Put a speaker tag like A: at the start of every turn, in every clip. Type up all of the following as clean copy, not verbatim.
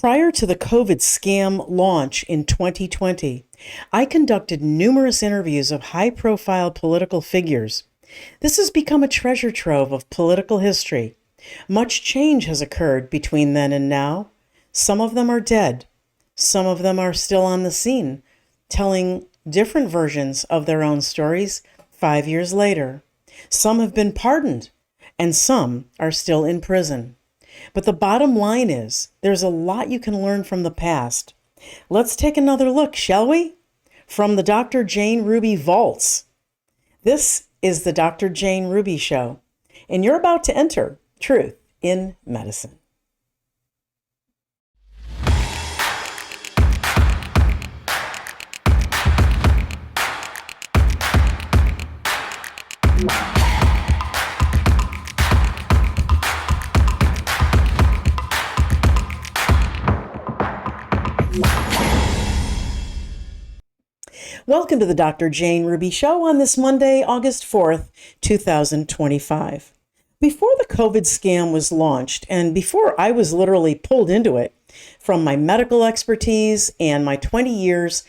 A: Prior to the COVID scam launch in 2020, I conducted numerous interviews of high-profile political figures. This has become a treasure trove of political history. Much change has occurred between then and now. Some of them are dead. Some of them are still on the scene, telling different versions of their own stories 5 years later. Some have been pardoned, and some are still in prison. But the bottom line is, there's a lot you can learn from the past. Let's take another look, shall we? From the Dr. Jane Ruby vaults. This is the Dr. Jane Ruby Show, and you're about to enter Truth in Medicine. Welcome to the Dr. Jane Ruby Show on this Monday, August 4th, 2025. Before the COVID scam was launched, and before I was literally pulled into it from my medical expertise and my 20 years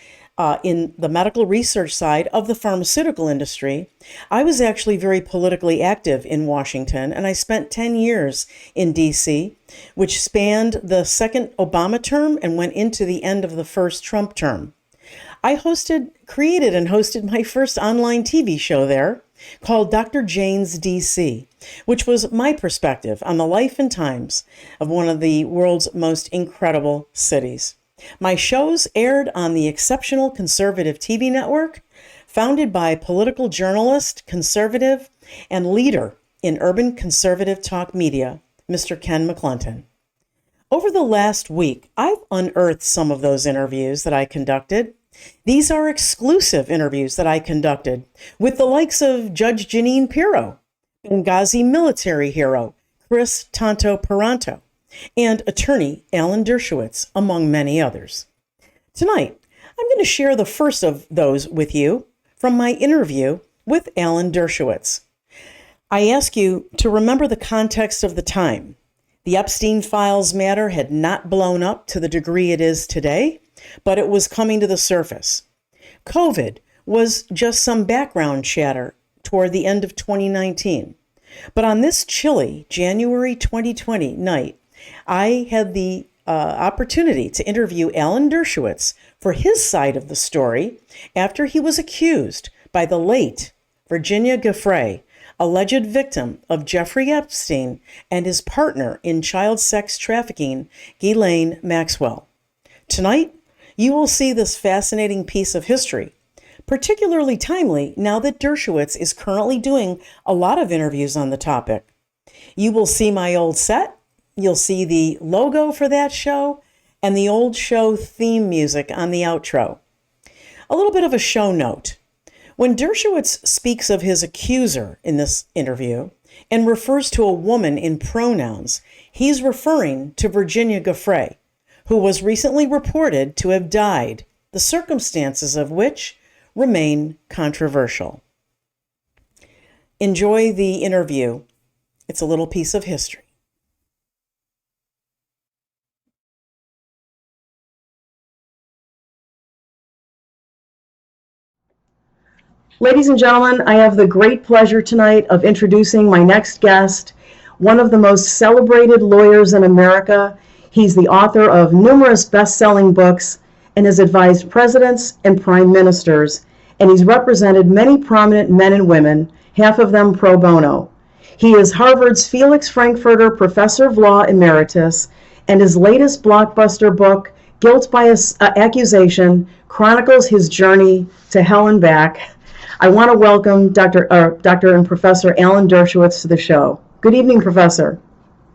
A: in the medical research side of the pharmaceutical industry, I was actually very politically active in Washington, and I spent 10 years in D.C., which spanned the second Obama term and went into the end of the first Trump term. I created and hosted my first online TV show there called Dr. Jane's DC, which was my perspective on the life and times of one of the world's most incredible cities. My shows aired on the exceptional conservative TV network, founded by political journalist, conservative, and leader in urban conservative talk media, Mr. Ken McClelton. Over the last week, I've unearthed some of those interviews that I conducted. These are exclusive interviews that I conducted with the likes of Judge Jeanine Pirro, Benghazi military hero Chris Tonto Peranto, and attorney Alan Dershowitz, among many others. Tonight, I'm going to share the first of those with you from my interview with Alan Dershowitz. I ask you to remember the context of the time. The Epstein files matter had not blown up to the degree it is today, but it was coming to the surface. COVID was just some background chatter toward the end of 2019. But on this chilly January 2020 night, I had the opportunity to interview Alan Dershowitz for his side of the story after he was accused by the late Virginia Guiffre, alleged victim of Jeffrey Epstein and his partner in child sex trafficking, Ghislaine Maxwell. Tonight, you will see this fascinating piece of history, particularly timely now that Dershowitz is currently doing a lot of interviews on the topic. You will see my old set, you'll see the logo for that show, and the old show theme music on the outro. A little bit of a show note. When Dershowitz speaks of his accuser in this interview and refers to a woman in pronouns, he's referring to Virginia Guiffre, who was recently reported to have died, the circumstances of which remain controversial. Enjoy the interview. It's a little piece of history. Ladies and gentlemen, I have the great pleasure tonight of introducing my next guest, one of the most celebrated lawyers in America. He's the author of numerous best-selling books and has advised presidents and prime ministers, and he's represented many prominent men and women, half of them pro bono. He is Harvard's Felix Frankfurter Professor of Law Emeritus, and his latest blockbuster book, Guilt by Accusation, chronicles his journey to hell and back. I want to welcome Dr. and Professor Alan Dershowitz to the show. Good evening, Professor.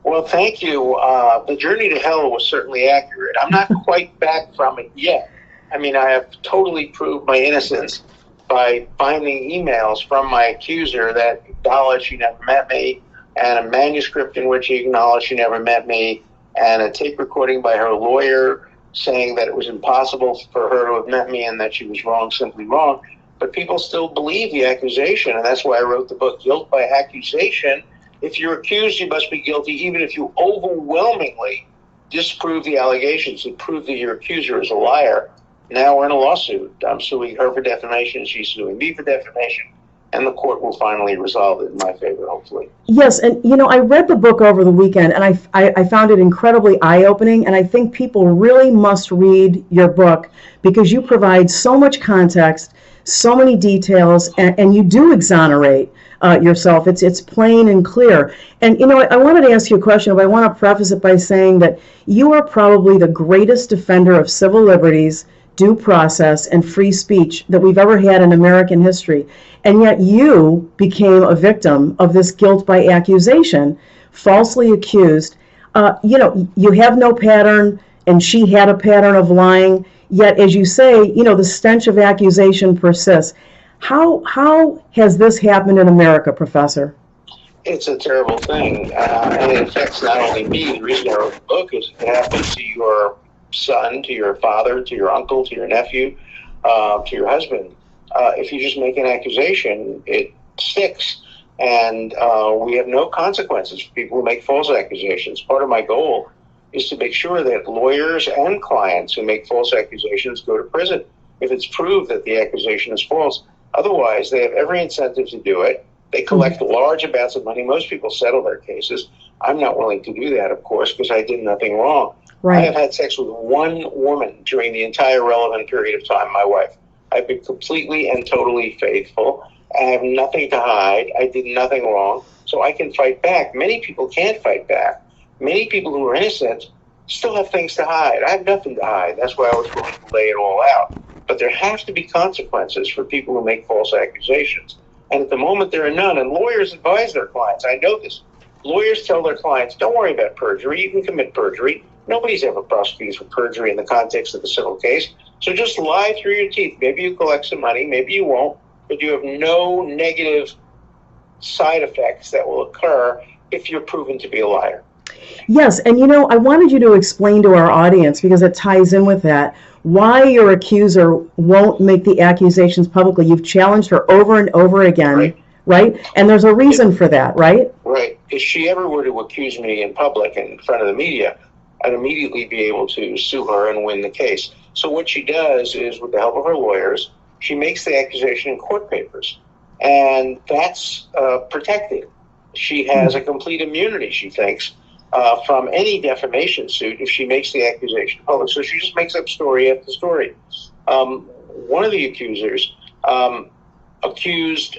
B: Well, thank you. The journey to hell was certainly accurate. I'm not quite back from it yet. I mean, I have totally proved my innocence by finding emails from my accuser that acknowledged she never met me, and a manuscript in which he acknowledged she never met me, and a tape recording by her lawyer saying that it was impossible for her to have met me and that she was wrong, simply wrong. But people still believe the accusation, and that's why I wrote the book, Guilt by Accusation. If you're accused, you must be guilty, even if you overwhelmingly disprove the allegations and prove that your accuser is a liar. Now we're in a lawsuit. I'm suing her for defamation. She's suing me for defamation. And the court will finally resolve it in my favor, hopefully.
A: Yes, and I read the book over the weekend, and I found it incredibly eye-opening, and I think people really must read your book because you provide so much context, so many details, and you do exonerate yourself. It's plain and clear. And I wanted to ask you a question, but I want to preface it by saying that you are probably the greatest defender of civil liberties, due process, and free speech that we've ever had in American history. And yet you became a victim of this guilt by accusation, falsely accused. You have no pattern, and she had a pattern of lying. Yet, as you say, the stench of accusation persists. How has this happened in America, Professor?
B: It's a terrible thing, and it affects not only me. The reason I wrote the book is it happens to your son, to your father, to your uncle, to your nephew, to your husband. If you just make an accusation, it sticks. And we have no consequences for people who make false accusations. Part of my goal is to make sure that lawyers and clients who make false accusations go to prison if it's proved that the accusation is false. Otherwise, they have every incentive to do it. They collect large amounts of money. Most people settle their cases. I'm not willing to do that, of course, because I did nothing wrong. Right. I have had sex with one woman during the entire relevant period of time, my wife. I've been completely and totally faithful. I have nothing to hide. I did nothing wrong. So I can fight back. Many people can't fight back. Many people who are innocent still have things to hide. I have nothing to hide. That's why I was willing to lay it all out. But there have to be consequences for people who make false accusations. And at the moment, there are none. And lawyers advise their clients. I know this. Lawyers tell their clients, don't worry about perjury. You can commit perjury. Nobody's ever prosecuted for perjury in the context of a civil case. So just lie through your teeth. Maybe you collect some money. Maybe you won't. But you have no negative side effects that will occur if you're proven to be a liar.
A: Yes, and I wanted you to explain to our audience, because it ties in with that, why your accuser won't make the accusations publicly. You've challenged her over and over again, right? And there's a reason for that, right?
B: Right. If she ever were to accuse me in public and in front of the media, I'd immediately be able to sue her and win the case. So what she does is, with the help of her lawyers, she makes the accusation in court papers. And that's protected. She has a complete immunity, she thinks, from any defamation suit if she makes the accusation public. So she just makes up story after story. One of the accusers accused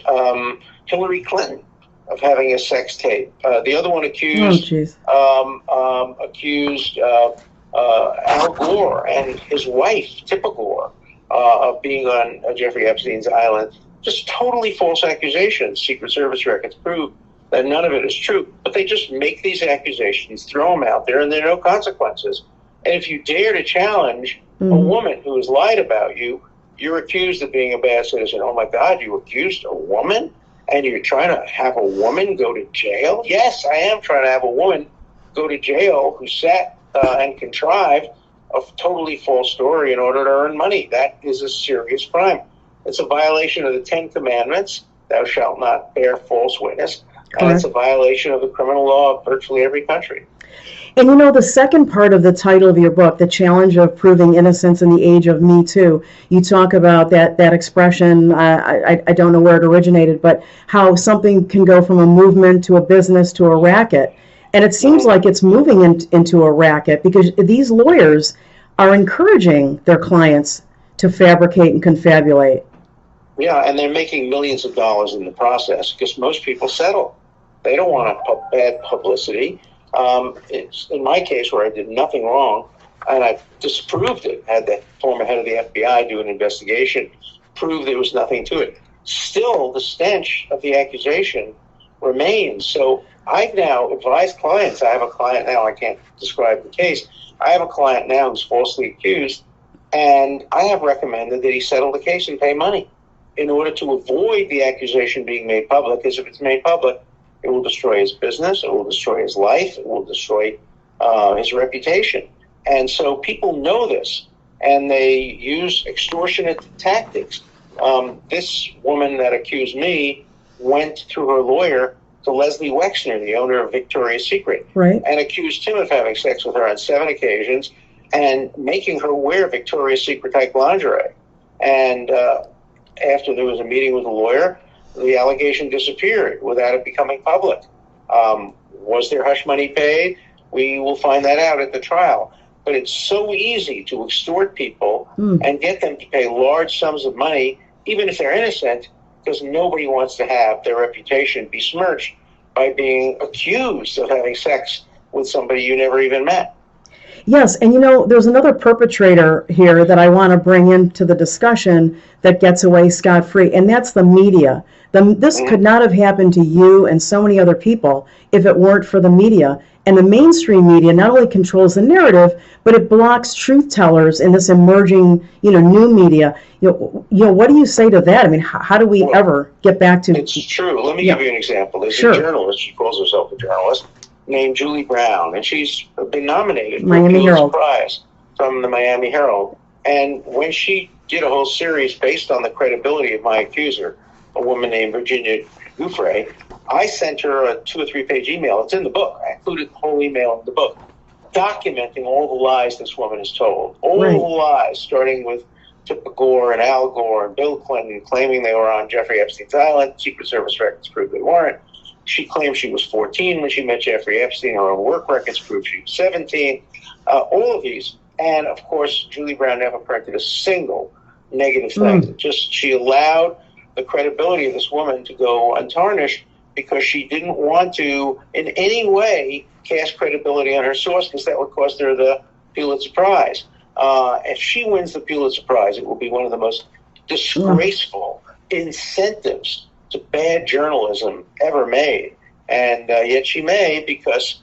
B: Hillary Clinton of having a sex tape. The other one accused Al Gore and his wife, Tipper Gore, of being on Jeffrey Epstein's island. Just totally false accusations. Secret Service records prove that none of it is true. But they just make these accusations, throw them out there, and there are no consequences. And if you dare to challenge a woman who has lied about you, you're accused of being a bad citizen. Oh my God, you accused a woman? And you're trying to have a woman go to jail? Yes, I am trying to have a woman go to jail who sat and contrived a totally false story in order to earn money. That is a serious crime. It's a violation of the 10 Commandments. Thou shalt not bear false witness. And it's a violation of the criminal law of virtually every country.
A: And the second part of the title of your book, The Challenge of Proving Innocence in the Age of Me Too, you talk about that expression, I don't know where it originated, but how something can go from a movement to a business to a racket. And it seems like it's moving into a racket because these lawyers are encouraging their clients to fabricate and confabulate.
B: Yeah, and they're making millions of dollars in the process because most people settle. They don't want bad publicity. It's in my case where I did nothing wrong, and I disproved it. Had the former head of the FBI do an investigation, prove there was nothing to it. Still, the stench of the accusation remains. So I've now advised clients. I have a client now, I can't describe the case. I have a client now who's falsely accused, and I have recommended that he settle the case and pay money in order to avoid the accusation being made public, because if it's made public, it will destroy his business, it will destroy his life, it will destroy his reputation. And so people know this, and they use extortionate tactics. This woman that accused me went through her lawyer to Leslie Wexner, the owner of Victoria's Secret,
A: Right.
B: and accused him of having sex with her on 7 occasions and making her wear Victoria's Secret type lingerie. And after there was a meeting with a lawyer, the allegation disappeared without it becoming public. Was there hush money paid? We will find that out at the trial. But it's so easy to extort people and get them to pay large sums of money, even if they're innocent, because nobody wants to have their reputation besmirched by being accused of having sex with somebody you never even met.
A: Yes, and there's another perpetrator here that I want to bring into the discussion that gets away scot-free, and that's the media. This could not have happened to you and so many other people if it weren't for the media. And the mainstream media not only controls the narrative, but it blocks truth tellers in this emerging, new media. What do you say to that? I mean, how do we ever get back to?
B: It's true. Let me give you an example. There's a journalist. She calls herself a journalist, named Julie Brown, and she's been nominated for a Pulitzer Prize from the Miami Herald. And when she did a whole series based on the credibility of my accuser, a woman named Virginia Guiffre, I sent her a 2 or 3 page email. It's in the book. I included the whole email in the book, documenting all the lies this woman has told. All the lies, starting with Tipper Gore and Al Gore and Bill Clinton claiming they were on Jeffrey Epstein's island. Secret Service records prove they weren't. She claimed she was 14 when she met Jeffrey Epstein. Her own work records prove she was 17. All of these. And, of course, Julie Brown never printed a single negative thing. Just she allowed the credibility of this woman to go untarnished because she didn't want to in any way cast credibility on her source, because that would cost her the Pulitzer Prize. If she wins the Pulitzer Prize, it will be one of the most disgraceful incentives to bad journalism ever made. And yet she may, because,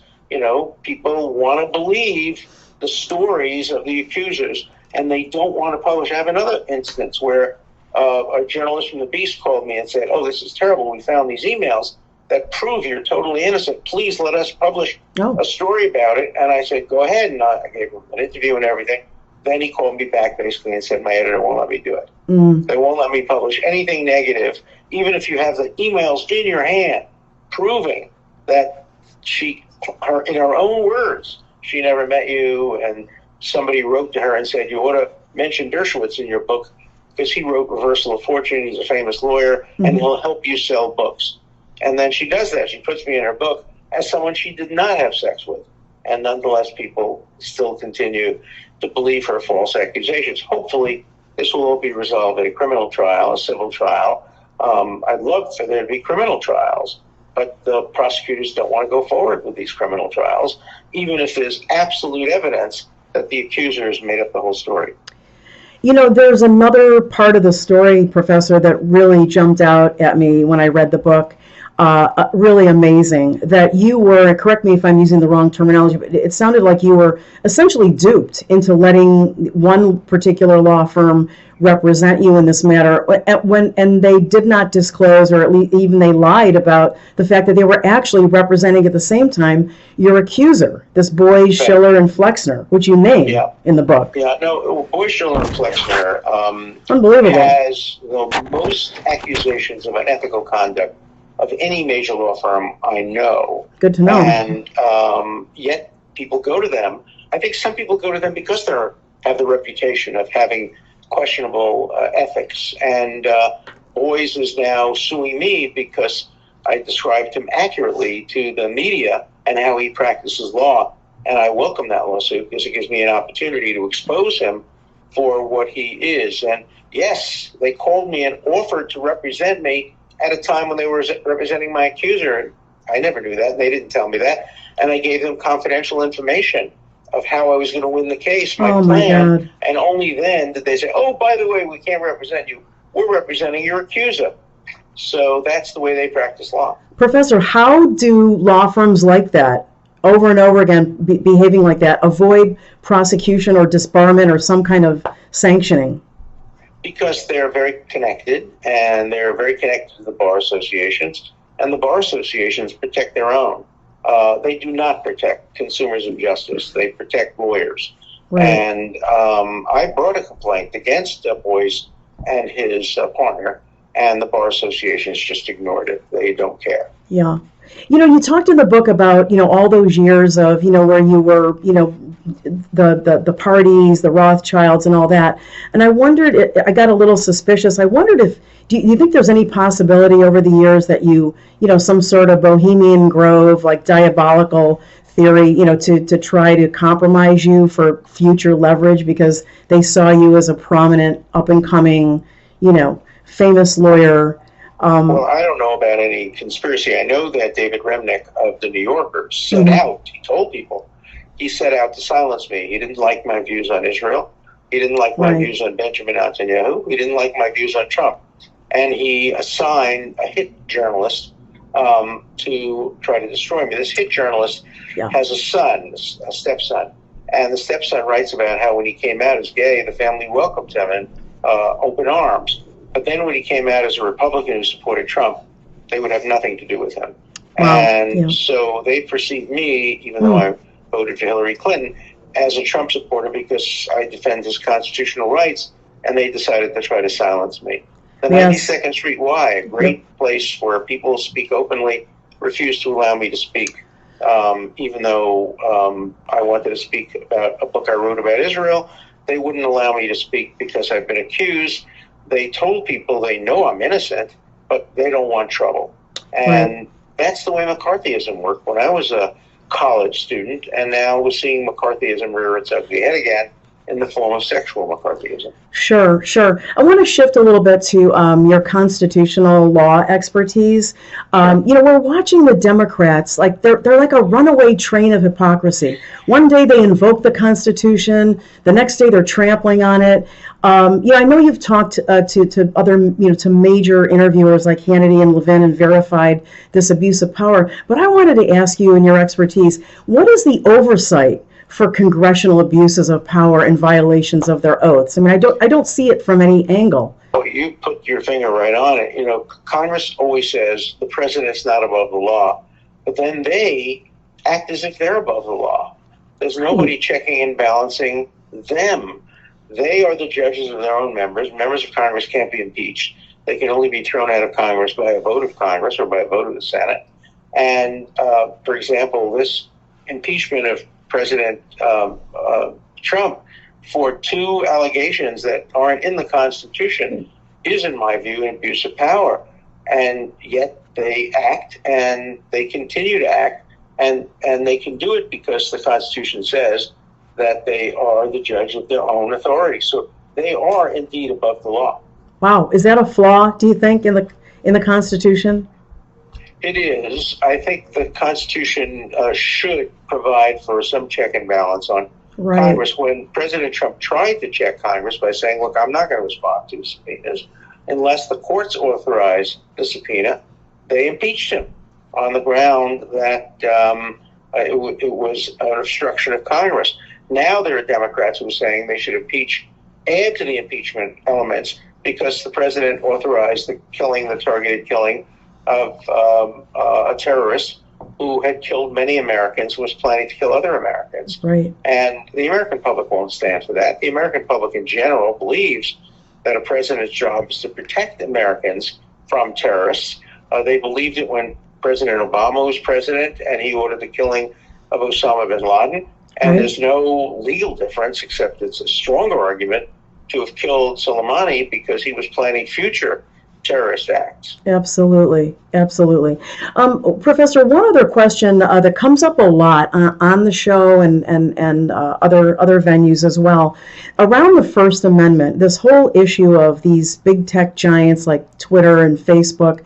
B: people want to believe the stories of the accusers, and they don't want to publish. I have another instance where a journalist from The Beast called me and said, "Oh, this is terrible. We found these emails that prove you're totally innocent. Please let us publish a story about it." And I said, "Go ahead." And I gave him an interview and everything. Then he called me back basically and said, "My editor won't let me do it. They won't let me publish anything negative, even if you have the emails in your hand proving that in her own words, she never met you, and somebody wrote to her and said, you ought to mention Dershowitz in your book because he wrote Reversal of Fortune. He's a famous lawyer, and he'll help you sell books." And then she does that. She puts me in her book as someone she did not have sex with. And nonetheless, people still continue to believe her false accusations. Hopefully, this will all be resolved in a criminal trial, a civil trial. I'd love for there to be criminal trials, but the prosecutors don't want to go forward with these criminal trials, even if there's absolute evidence that the accusers made up the whole story.
A: There's another part of the story, Professor, that really jumped out at me when I read the book. Really amazing that you were, correct me if I'm using the wrong terminology, but it sounded like you were essentially duped into letting one particular law firm represent you in this matter, and they did not disclose, or at least even they lied about the fact that they were actually representing at the same time your accuser, this Boies, Schiller, and Flexner, which you name in the book.
B: Boies, Schiller, and Flexner
A: Unbelievable.
B: has the most accusations of unethical conduct of any major law firm I know.
A: Good to know.
B: And yet people go to them. I think some people go to them because they have the reputation of having questionable ethics. And Boies is now suing me because I described him accurately to the media and how he practices law. And I welcome that lawsuit because it gives me an opportunity to expose him for what he is. And yes, they called me and offered to represent me at a time when they were representing my accuser. I never knew that. They didn't tell me that. And I gave them confidential information of how I was going to win the case, my plan. And only then did they say, "Oh, by the way, we can't represent you. We're representing your accuser." So that's the way they practice law.
A: Professor, how do law firms like that, over and over again, behaving like that, avoid prosecution or disbarment or some kind of sanctioning?
B: Because they're very connected, and they're very connected to the bar associations, and the bar associations protect their own. They do not protect consumers of justice. They protect lawyers. Right. And I brought a complaint against Boies and his partner, and the bar associations just ignored it. They don't care.
A: Yeah. You talked in the book about, all those years of, where you were, the parties, the Rothschilds and all that. And I wondered, I got a little suspicious. I wondered if, do you think there's any possibility over the years that some sort of Bohemian Grove, like diabolical theory, to try to compromise you for future leverage because they saw you as a prominent, up and coming, famous lawyer?
B: Well, I don't know about any conspiracy. I know that David Remnick of the New Yorker set out, he told people, he set out to silence me. He didn't like my views on Israel. He didn't like my views on Benjamin Netanyahu. He didn't like my views on Trump. And he assigned a hit journalist to try to destroy me. This hit journalist has a son, a stepson. And the stepson writes about how when he came out as gay, the family welcomed him in open arms. But then when he came out as a Republican who supported Trump, they would have nothing to do with him. Wow. So they perceived me, even though I voted for Hillary Clinton, as a Trump supporter because I defend his constitutional rights, and they decided to try to silence me. The 92nd Street Y, a great place where people speak openly, refused to allow me to speak. Even though I wanted to speak about a book I wrote about Israel, they wouldn't allow me to speak because I've been accused. They told people they know I'm innocent, but they don't want trouble. And that's the way McCarthyism worked when I was a college student, and now we're seeing McCarthyism rear its ugly head again in the form of sexual McCarthyism. Sure.
A: I want to shift a little bit to your constitutional law expertise. We're watching the Democrats, like they're like a runaway train of hypocrisy. One day they invoke the Constitution, the next day they're trampling on it. I know you've talked to other, to major interviewers like Hannity and Levin and verified this abuse of power. But I wanted to ask you, in your expertise, what is the oversight for congressional abuses of power and violations of their oaths? I mean, I don't see it from any angle.
B: Well, you put your finger right on it. Congress always says the president's not above the law, but then they act as if they're above the law. There's nobody checking and balancing them. They are the judges of their own members. Members of Congress can't be impeached. They can only be thrown out of Congress by a vote of Congress or by a vote of the Senate. And, for example, this impeachment of President Trump for two allegations that aren't in the Constitution is, in my view, an abuse of power. And yet they act, and they continue to act, and they can do it because the Constitution says that they are the judge of their own authority. So they are indeed above the law.
A: Wow. Is that a flaw, do you think, in the Constitution?
B: It is. I think the Constitution should provide for some check and balance on Congress. When President Trump tried to check Congress by saying, look, I'm not going to respond to subpoenas unless the courts authorize the subpoena, they impeached him on the ground that it was an obstruction of Congress. Now there are Democrats who are saying they should add to the impeachment elements because the president authorized the targeted killing of a terrorist who had killed many Americans, who was planning to kill other Americans.
A: Right.
B: And the American public won't stand for that. The American public in general believes that a president's job is to protect Americans from terrorists. They believed it when President Obama was president and he ordered the killing of Osama bin Laden. And there's no legal difference, except it's a stronger argument to have killed Soleimani because he was planning future terrorist acts.
A: Absolutely. Professor, one other question that comes up a lot on the show and other venues as well, around the First Amendment, this whole issue of these big tech giants like Twitter and Facebook.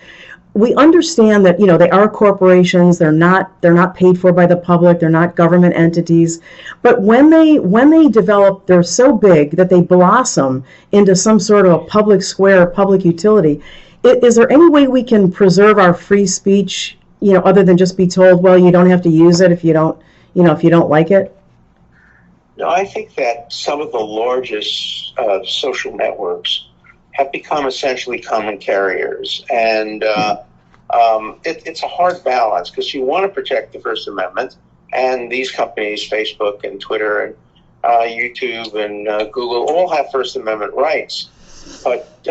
A: We understand that, they are corporations. They're not paid for by the public. They're not government entities. But when they develop, they're so big that they blossom into some sort of a public square, public utility. Is there any way we can preserve our free speech, other than just be told, well, you don't have to use it if you don't like it?
B: No, I think that some of the largest social networks have become essentially common carriers. And it's a hard balance because you want to protect the First Amendment. And these companies, Facebook and Twitter and YouTube and Google, all have First Amendment rights. But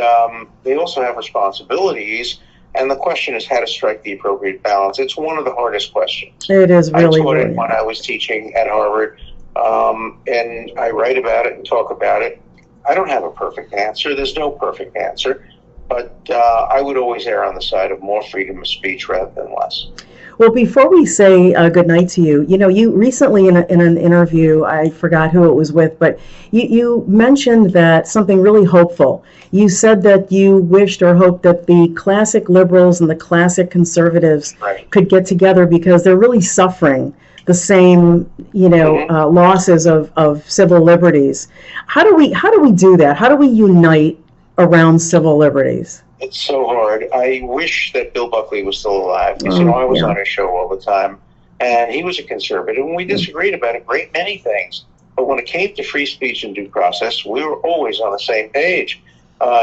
B: they also have responsibilities. And the question is how to strike the appropriate balance. It's one of the hardest questions.
A: It is really,
B: I taught
A: really
B: it when I was teaching at Harvard, and I write about it and talk about it. I don't have a perfect answer. There's no perfect answer. But I would always err on the side of more freedom of speech rather than less.
A: Well, before we say good night to you, you recently in an interview, I forgot who it was with, but you mentioned that something really hopeful. You said that you wished or hoped that the classic liberals and the classic conservatives could get together because they're really suffering the same, losses of civil liberties. How do we do that? How do we unite around civil liberties?
B: It's so hard. I wish that Bill Buckley was still alive because, I was on his show all the time, and he was a conservative, and we disagreed about a great many things. But when it came to free speech and due process, we were always on the same page.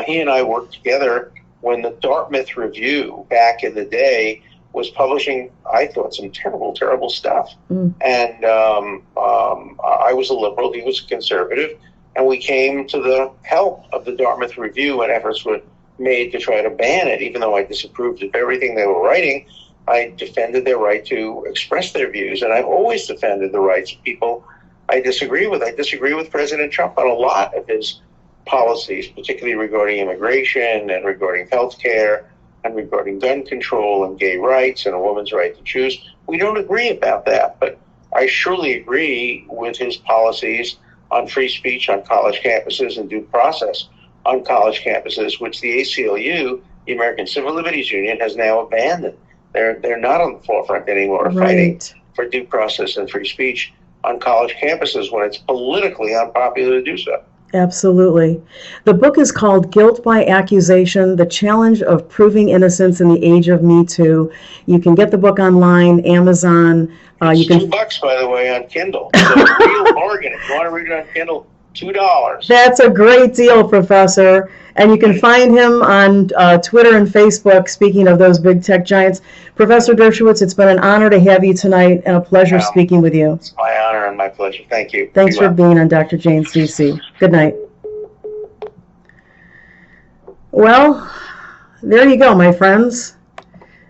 B: He and I worked together when the Dartmouth Review back in the day was publishing, I thought, some terrible, terrible stuff. And I was a liberal, he was a conservative, and we came to the help of the Dartmouth Review when efforts were made to try to ban it. Even though I disapproved of everything they were writing, I defended their right to express their views, and I've always defended the rights of people I disagree with. I disagree with President Trump on a lot of his policies, particularly regarding immigration and regarding health care and regarding gun control and gay rights and a woman's right to choose. We don't agree about that, but I surely agree with his policies on free speech on college campuses and due process on college campuses, which the ACLU, the American Civil Liberties Union, has now abandoned. They're not on the forefront anymore of fighting for due process and free speech on college campuses when it's politically unpopular to do so.
A: Absolutely. The book is called Guilt by Accusation, The Challenge of Proving Innocence in the Age of Me Too. You can get the book online, Amazon.
B: It's $2, by the way, on Kindle. So it's a real bargain. If you want to read it on Kindle, $2.
A: That's a great deal, Professor. And you can find him on Twitter and Facebook, speaking of those big tech giants. Professor Dershowitz, it's been an honor to have you tonight and a pleasure speaking with you.
B: It's my honor and my pleasure. Thank you.
A: Thanks for being on Dr. Jane's DC. Good night. Well, there you go, my friends.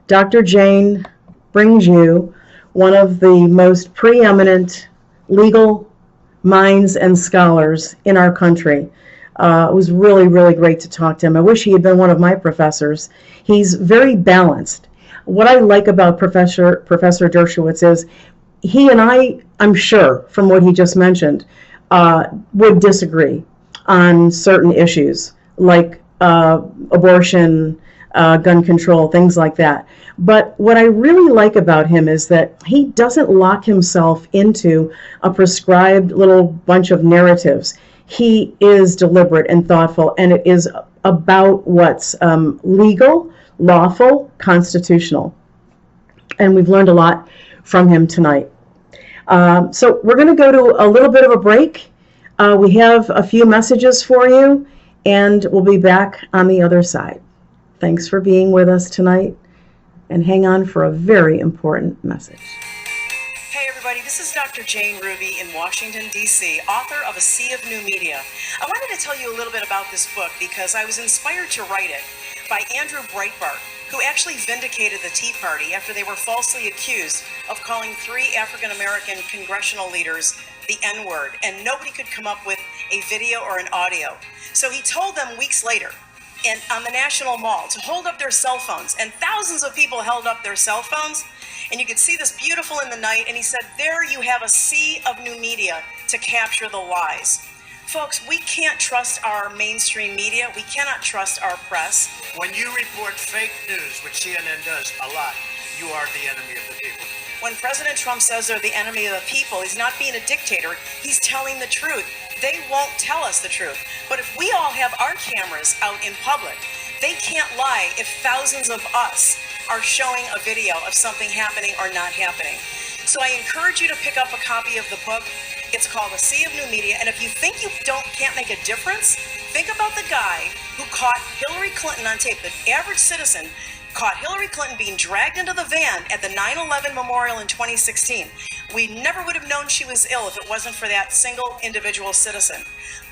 A: Dr. Jane brings you one of the most preeminent legal minds and scholars in our country. It was really, really great to talk to him. I wish he had been one of my professors. He's very balanced. What I like about Professor Dershowitz is he and I'm sure, from what he just mentioned, would disagree on certain issues like abortion, gun control, things like that. But what I really like about him is that he doesn't lock himself into a prescribed little bunch of narratives. He is deliberate and thoughtful, and it is about what's legal, lawful, constitutional. And we've learned a lot from him tonight. So we're going to go to a little bit of a break. We have a few messages for you, and we'll be back on the other side. Thanks for being with us tonight, and hang on for a very important message.
C: Hey everybody, this is Dr. Jane Ruby in Washington, D.C., author of A Sea of New Media. I wanted to tell you a little bit about this book because I was inspired to write it by Andrew Breitbart, who actually vindicated the Tea Party after they were falsely accused of calling 3 African-American congressional leaders the N-word, and nobody could come up with a video or an audio. So he told them weeks later, and on the National Mall, to hold up their cell phones, and thousands of people held up their cell phones, and you could see this beautiful in the night, and he said, there you have a sea of new media to capture the lies. Folks, we can't trust our mainstream media. We cannot trust our press.
D: When you report fake news, which CNN does a lot, you are the enemy of the people.
C: When President Trump says they're the enemy of the people, he's not being a dictator. He's telling the truth. They won't tell us the truth. But if we all have our cameras out in public, they can't lie if thousands of us are showing a video of something happening or not happening. So I encourage you to pick up a copy of the book. It's called A Sea of New Media. And if you think you can't make a difference, think about the guy who caught Hillary Clinton on tape. The average citizen caught Hillary Clinton being dragged into the van at the 9/11 memorial in 2016. We never would have known she was ill if it wasn't for that single individual citizen.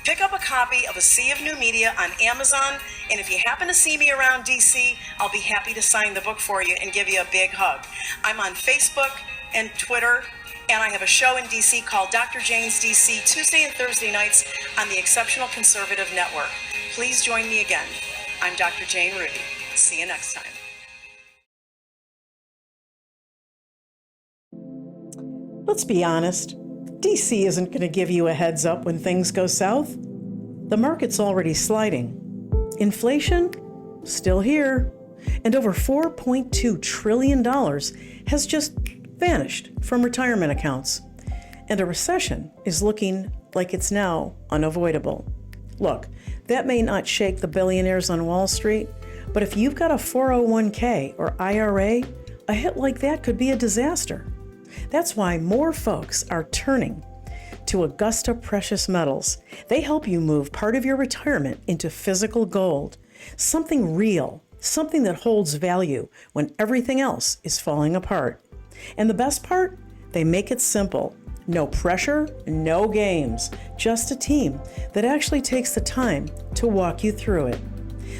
C: Pick up a copy of A Sea of New Media on Amazon, and if you happen to see me around DC, I'll be happy to sign the book for you and give you a big hug. I'm on Facebook and Twitter, and I have a show in DC called Dr. Jane's DC, Tuesday and Thursday nights on the Exceptional Conservative Network. Please join me again. I'm Dr. Jane Ruby. See you next time.
A: Let's be honest, DC isn't going to give you a heads up when things go south. The market's already sliding. Inflation, still here. And over $4.2 trillion has just vanished from retirement accounts. And a recession is looking like it's now unavoidable. Look, that may not shake the billionaires on Wall Street, but if you've got a 401k or IRA, a hit like that could be a disaster. That's why more folks are turning to Augusta Precious Metals. They help you move part of your retirement into physical gold, something real, something that holds value when everything else is falling apart. And the best part? They make it simple. No pressure, no games, just a team that actually takes the time to walk you through it.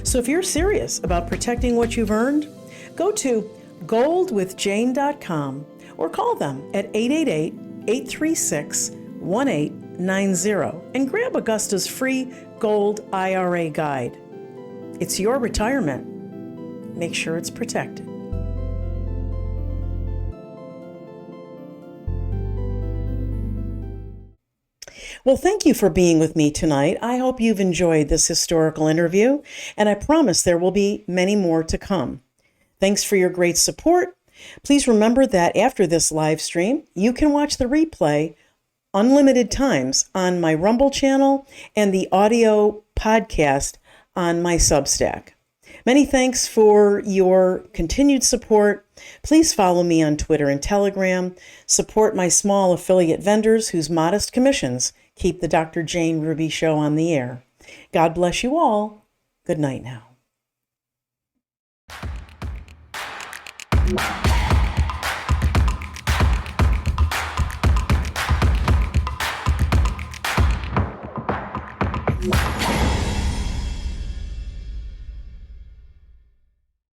A: So if you're serious about protecting what you've earned, go to goldwithjane.com or call them at 888-836-1890 and grab Augusta's free Gold IRA guide. It's your retirement. Make sure it's protected. Well, thank you for being with me tonight. I hope you've enjoyed this historical interview, and I promise there will be many more to come. Thanks for your great support. Please remember that after this live stream, you can watch the replay unlimited times on my Rumble channel and the audio podcast on my Substack. Many thanks for your continued support. Please follow me on Twitter and Telegram. Support my small affiliate vendors whose modest commissions keep the Dr. Jane Ruby Show on the air. God bless you all. Good night now.